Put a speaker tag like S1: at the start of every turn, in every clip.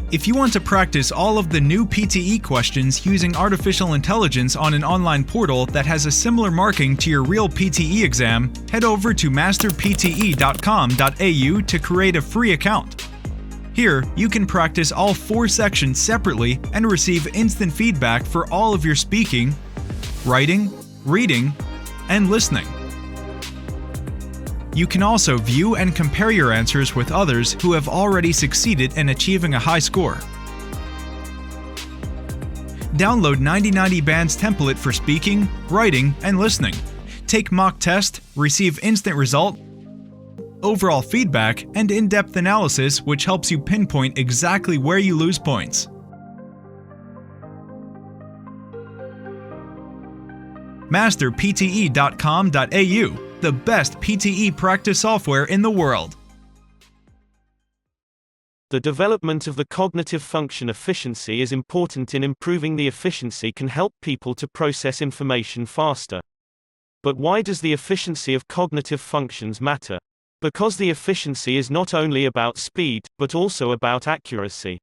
S1: If you want to practice all of the new PTE questions using artificial intelligence on an online portal that has a similar marking to your real PTE exam, head over to masterpte.com.au to create a free account. Here, you can practice all 4 sections separately and receive instant feedback for all of your speaking, writing, reading, and listening. You can also view and compare your answers with others who have already succeeded in achieving a high score. Download 9090 Band's template for speaking, writing, and listening. Take mock test, receive instant result, overall feedback, and in-depth analysis which helps you pinpoint exactly where you lose points. masterpte.com.au, the best PTE practice software in the world.
S2: The development of the cognitive function efficiency is important in improving the efficiency can help people to process information faster. But why does the efficiency of cognitive functions matter? Because the efficiency is not only about speed, but also about accuracy.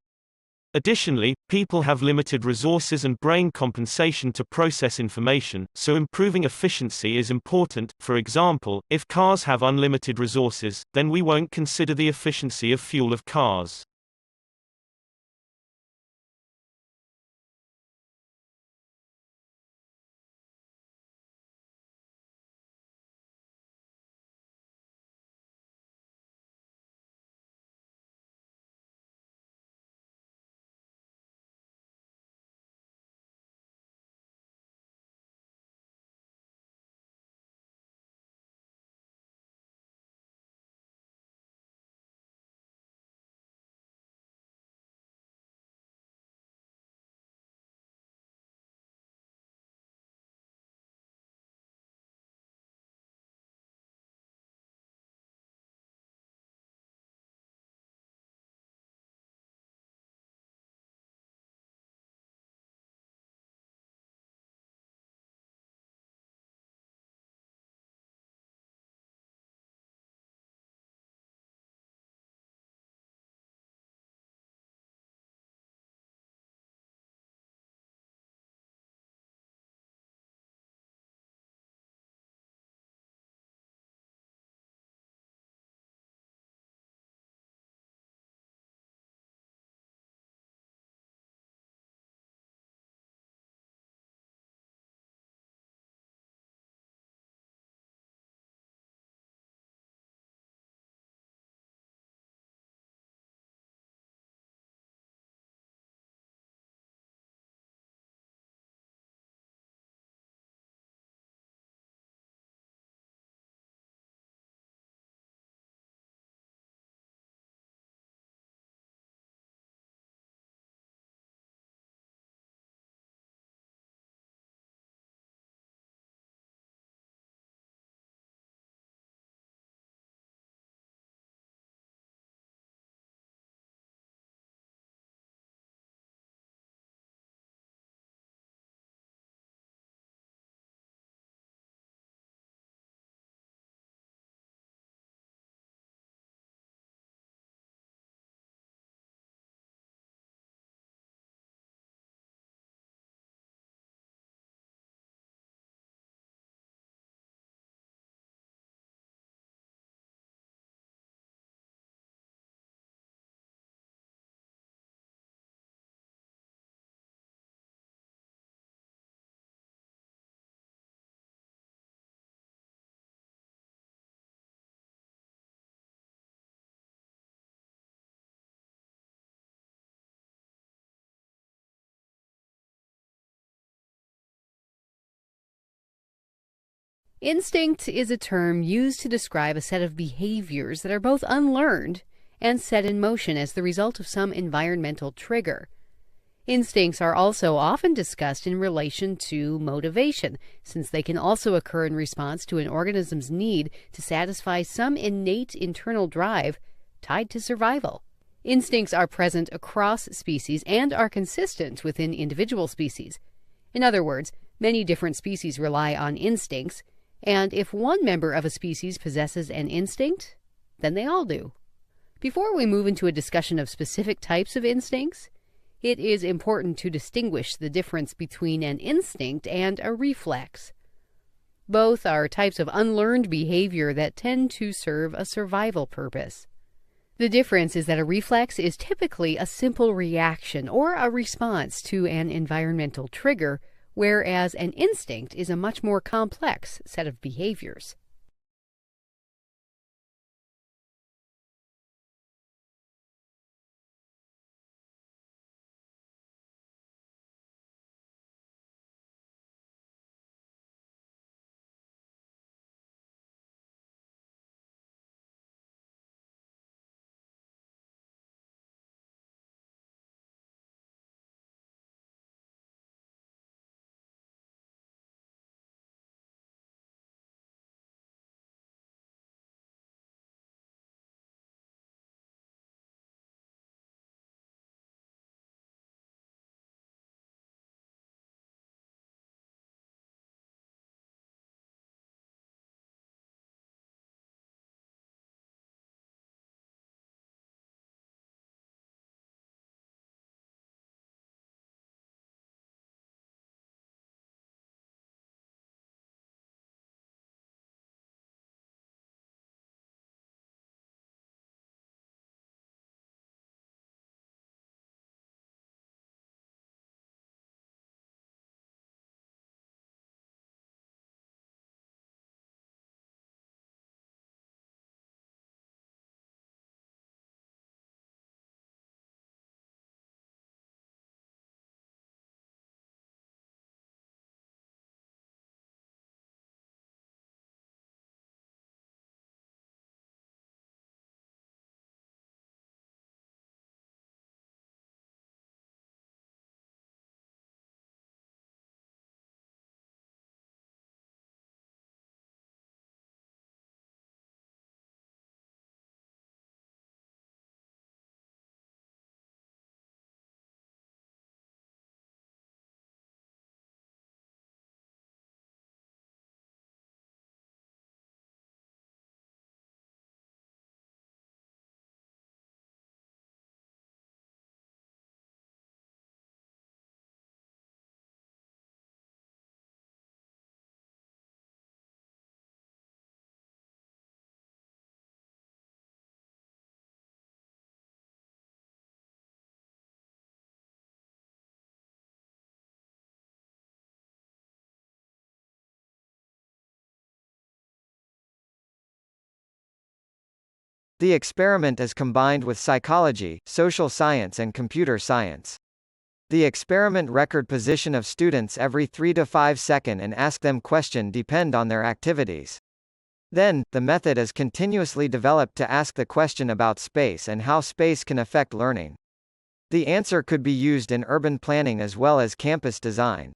S2: Additionally, people have limited resources and brain compensation to process information, so improving efficiency is important. For example, if cars have unlimited resources, then we won't consider the efficiency of fuel of cars.
S3: Instinct is a term used to describe a set of behaviors that are both unlearned and set in motion as the result of some environmental trigger. Instincts are also often discussed in relation to motivation, since they can also occur in response to an organism's need to satisfy some innate internal drive tied to survival. Instincts are present across species and are consistent within individual species. In other words, many different species rely on instincts, and if one member of a species possesses an instinct, then they all do. Before we move into a discussion of specific types of instincts, it is important to distinguish the difference between an instinct and a reflex. Both are types of unlearned behavior that tend to serve a survival purpose. The difference is that a reflex is typically a simple reaction or a response to an environmental trigger, whereas an instinct is a much more complex set of behaviors.
S4: The experiment is combined with psychology, social science and computer science. The experiment record position of students every 3 to 5 seconds and ask them question depend on their activities. Then, the method is continuously developed to ask the question about space and how space can affect learning. The answer could be used in urban planning as well as campus design.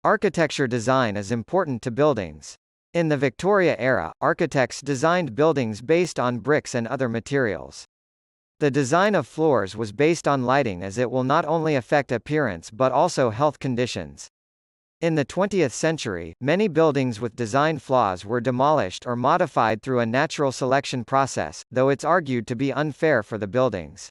S4: Architecture design is important to buildings. In the Victoria era, architects designed buildings based on bricks and other materials. The design of floors was based on lighting, as it will not only affect appearance but also health conditions. In the 20th century, many buildings with design flaws were demolished or modified through a natural selection process, though it's argued to be unfair for the buildings.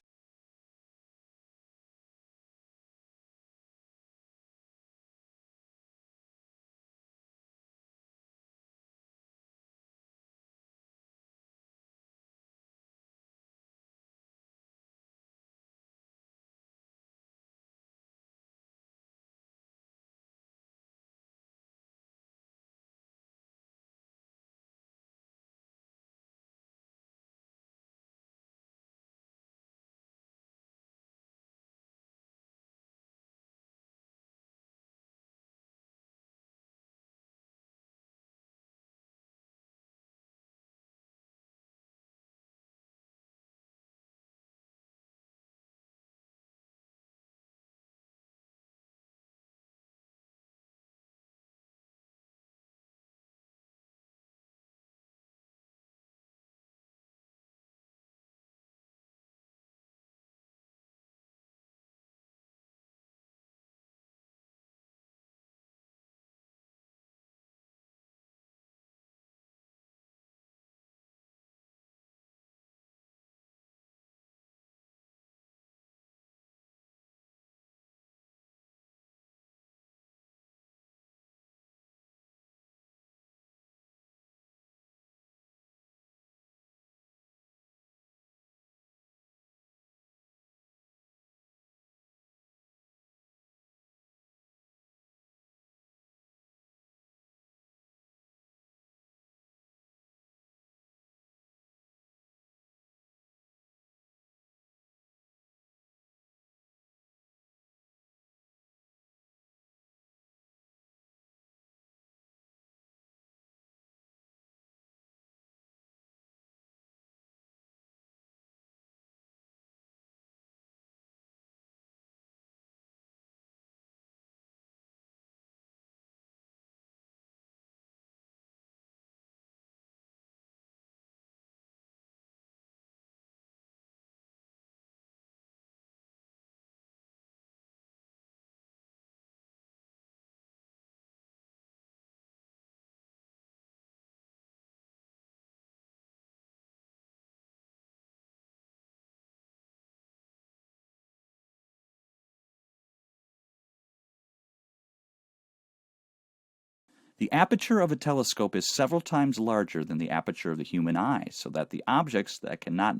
S5: The aperture of a telescope is several times larger than the aperture of the human eye, so that the objects that cannot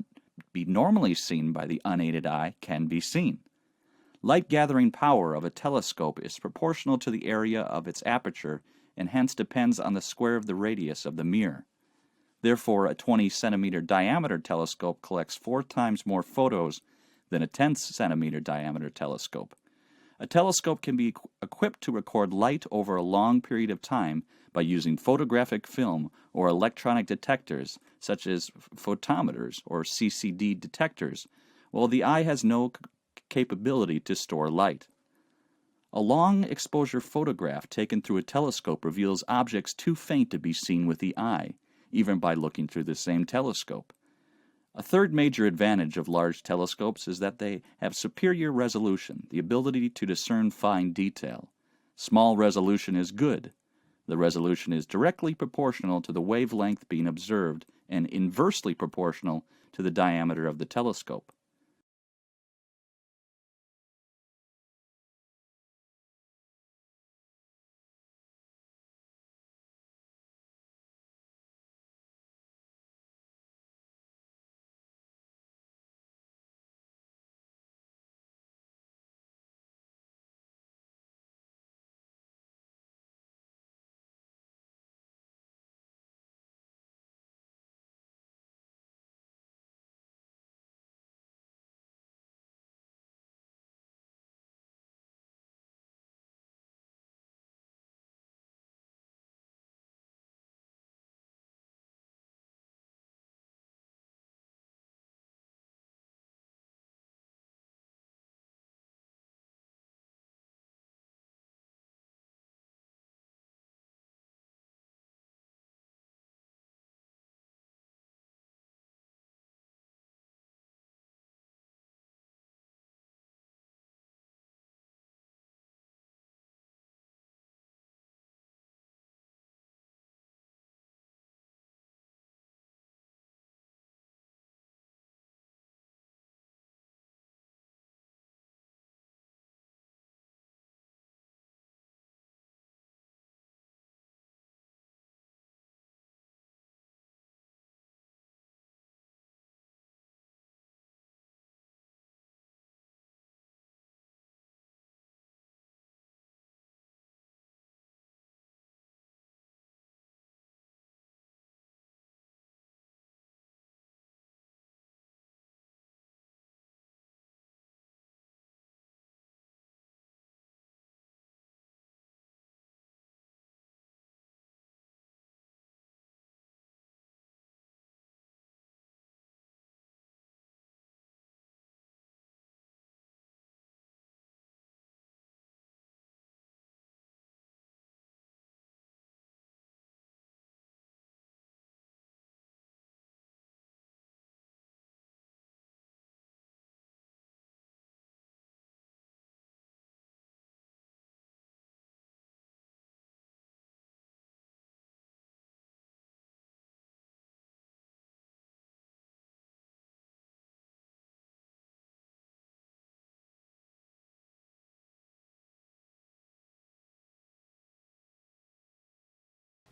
S5: be normally seen by the unaided eye can be seen. Light gathering power of a telescope is proportional to the area of its aperture and hence depends on the square of the radius of the mirror. Therefore, a 20-centimeter diameter telescope collects 4 times more photos than a 10-centimeter diameter telescope. A telescope can be equipped to record light over a long period of time by using photographic film or electronic detectors, such as photometers or CCD detectors, while the eye has no capability to store light. A long exposure photograph taken through a telescope reveals objects too faint to be seen with the eye, even by looking through the same telescope. A third major advantage of large telescopes is that they have superior resolution, the ability to discern fine detail. Small resolution is good. The resolution is directly proportional to the wavelength being observed and inversely proportional to the diameter of the telescope.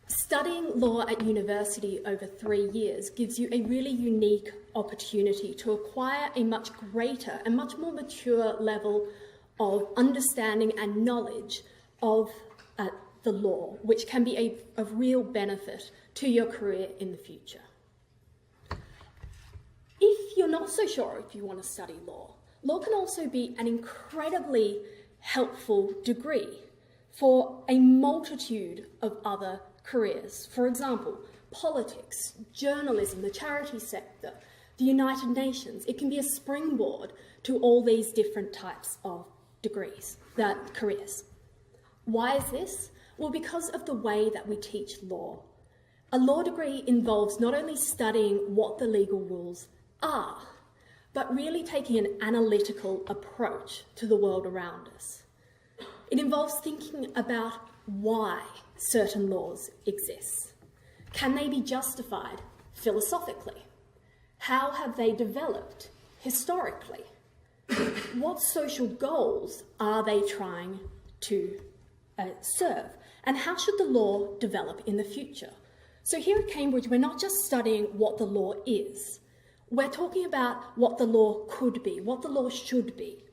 S6: Studying law at university over 3 years gives you a really unique opportunity to acquire a much greater and much more mature level of understanding and knowledge of the law, which can be of real benefit to your career in the future. If you're not so sure if you want to study law, law can also be an incredibly helpful degree for a multitude of other careers. For example, politics, journalism, the charity sector, the United Nations. It can be a springboard to all these different types of careers. Why is this? Well, because of the way that we teach law. A law degree involves not only studying what the legal rules are, but really taking an analytical approach to the world around us. It involves thinking about why certain laws exist. Can they be justified philosophically? How have they developed historically? What social goals are they trying to serve? And how should the law develop in the future? So here at Cambridge, we're not just studying what the law is. We're talking about what the law could be, what the law should be.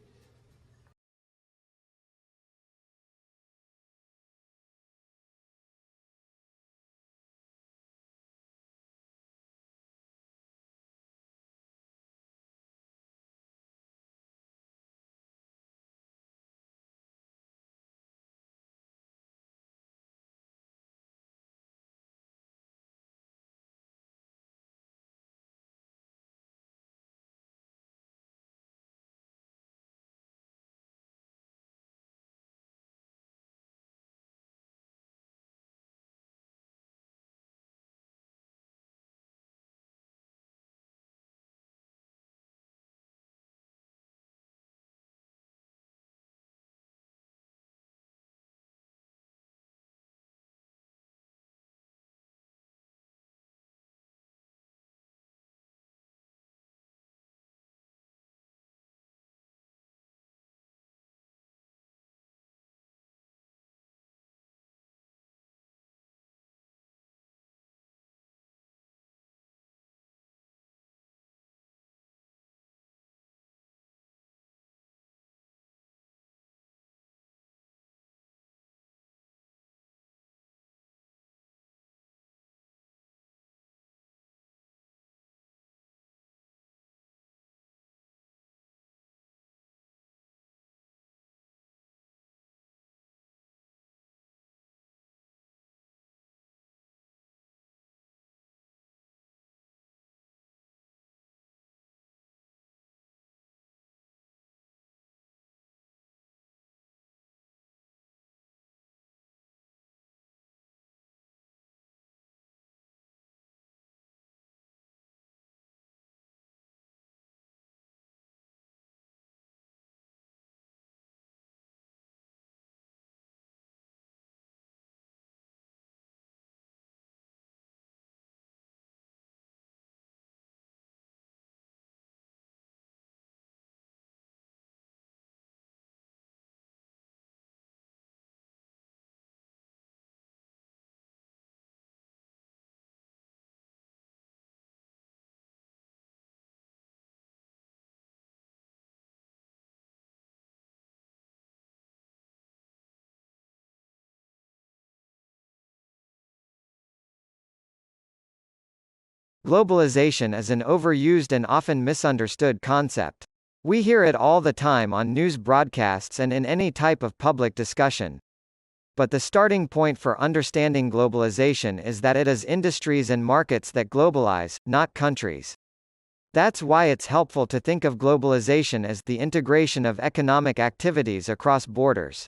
S4: Globalization is an overused and often misunderstood concept. We hear it all the time on news broadcasts and in any type of public discussion. But the starting point for understanding globalization is that it is industries and markets that globalize, not countries. That's why it's helpful to think of globalization as the integration of economic activities across borders.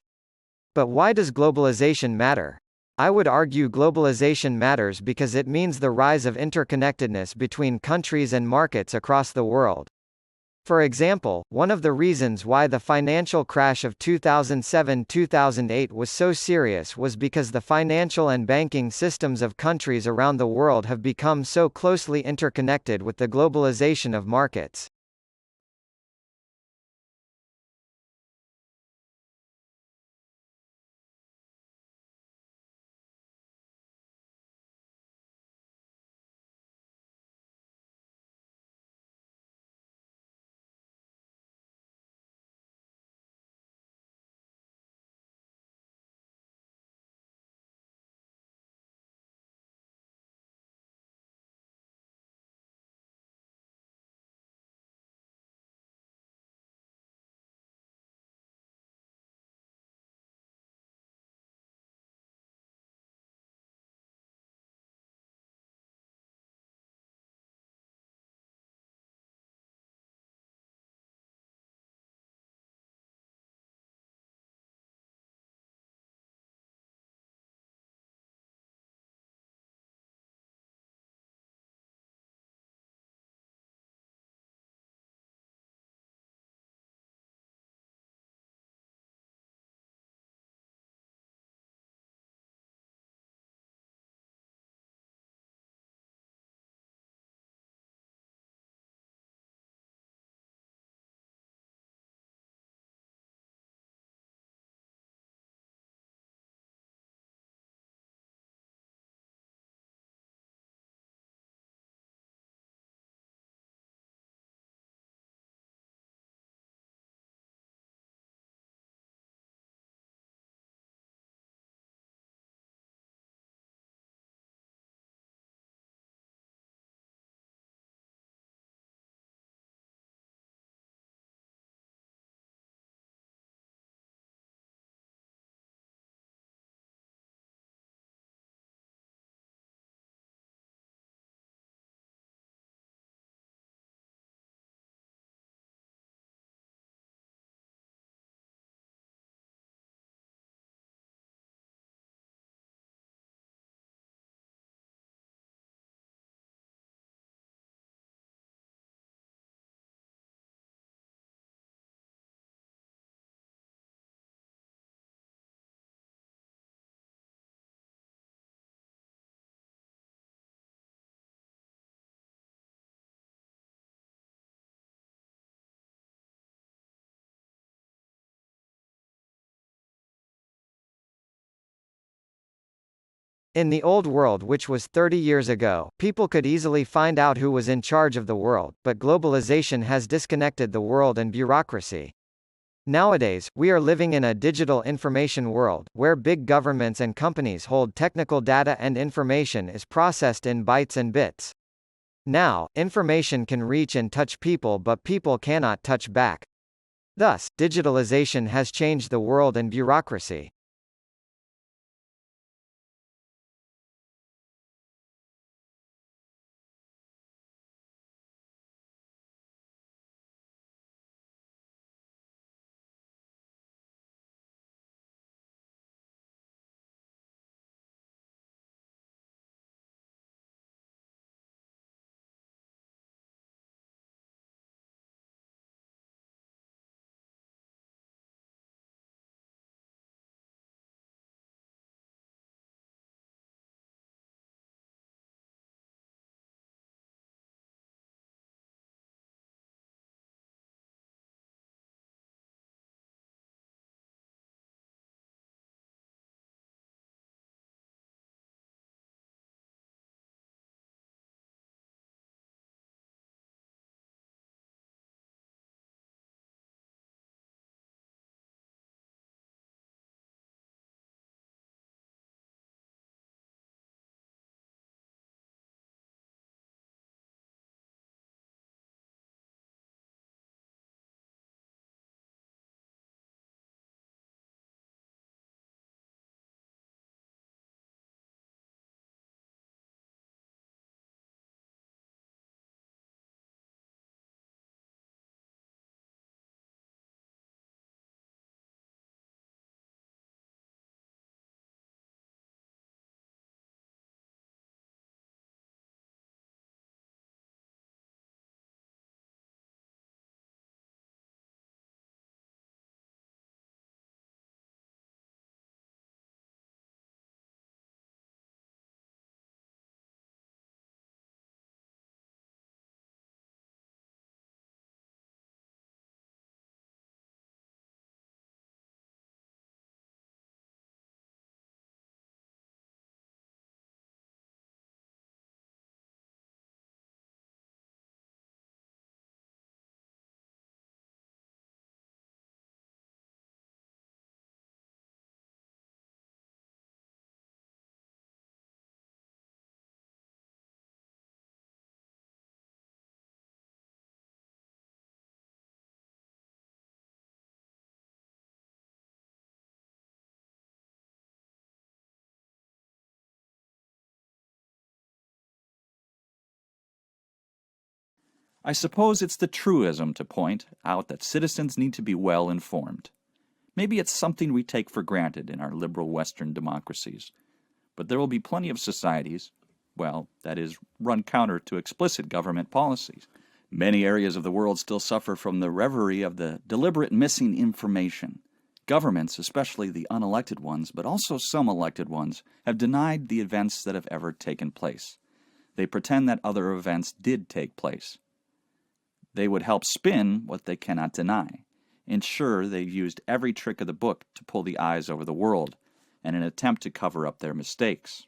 S4: But why does globalization matter? I would argue globalization matters because it means the rise of interconnectedness between countries and markets across the world. For example, one of the reasons why the financial crash of 2007-2008 was so serious was because the financial and banking systems of countries around the world have become so closely interconnected with the globalization of markets. In the old world, which was 30 years ago, people could easily find out who was in charge of the world, but globalization has disconnected the world and bureaucracy. Nowadays, we are living in a digital information world, where big governments and companies hold technical data and information is processed in bytes and bits. Now, information can reach and touch people, but people cannot touch back. Thus, digitalization has changed the world and bureaucracy.
S5: I suppose it's the truism to point out that citizens need to be well informed. Maybe it's something we take for granted in our liberal Western democracies, but there will be plenty of societies, well, that is, run counter to explicit government policies. Many areas of the world still suffer from the reverie of the deliberate missing information. Governments, especially the unelected ones, but also some elected ones, have denied the events that have ever taken place. They pretend that other events did take place. They would help spin what they cannot deny. Ensure they've used every trick of the book to pull the eyes over the world, in an attempt to cover up their mistakes.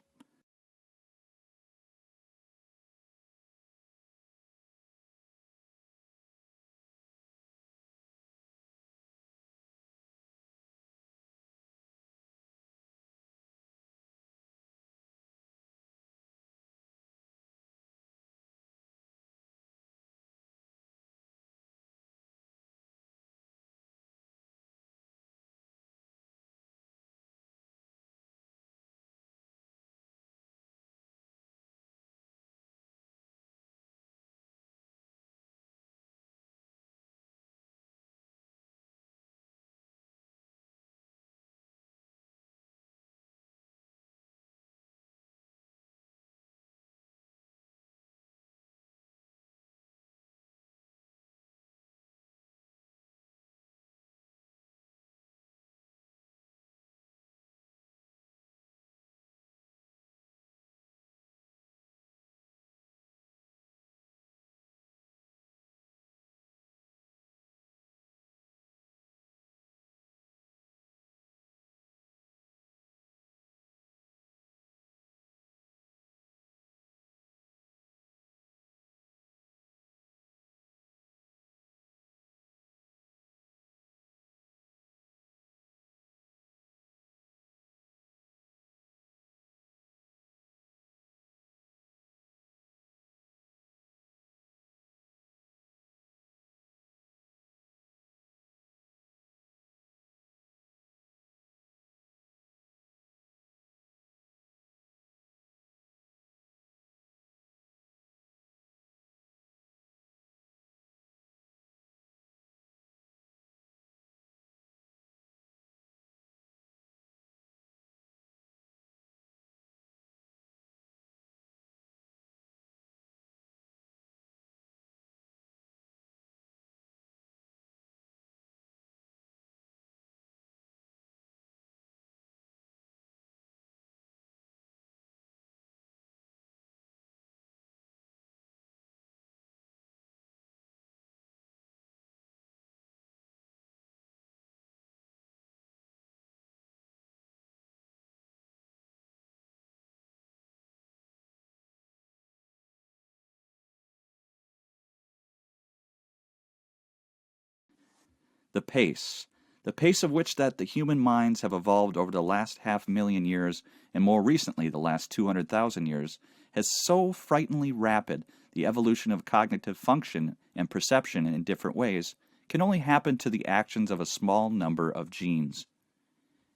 S5: the pace of which that the human minds have evolved over the last 500,000 years, and more recently the last 200,000 years, has so frighteningly rapid the evolution of cognitive function and perception in different ways can only happen to the actions of a small number of genes.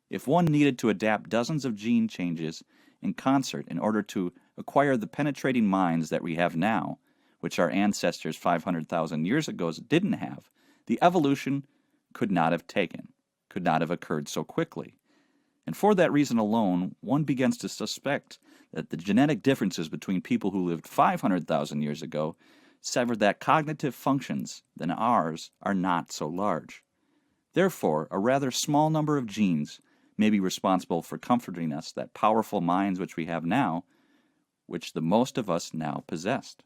S5: If one needed to adapt dozens of gene changes in concert in order to acquire the penetrating minds that we have now, which our ancestors 500,000 years ago didn't have, the evolution could not have occurred so quickly. And for that reason alone, one begins to suspect that the genetic differences between people who lived 500,000 years ago severed that cognitive functions than ours are not so large. Therefore, a rather small number of genes may be responsible for comforting us that powerful minds which we have now, which the most of us now possessed.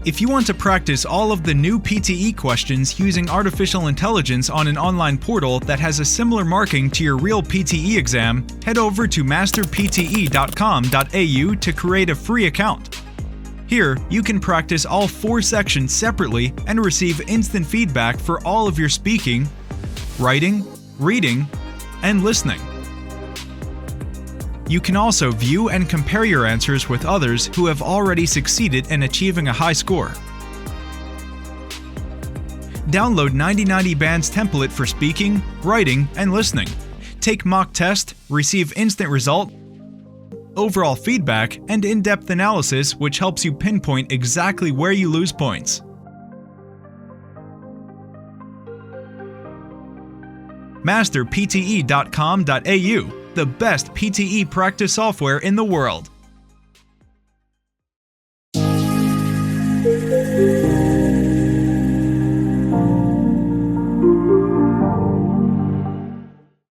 S1: If you want to practice all of the new PTE questions using artificial intelligence on an online portal that has a similar marking to your real PTE exam, head over to masterpte.com.au to create a free account. Here, you can practice all 4 sections separately and receive instant feedback for all of your speaking, writing, reading, and listening. You can also view and compare your answers with others who have already succeeded in achieving a high score. Download 9090 Band's template for speaking, writing, and listening. Take mock test, receive instant result, overall feedback, and in-depth analysis which helps you pinpoint exactly where you lose points. masterpte.com.au, the best PTE practice software in the world.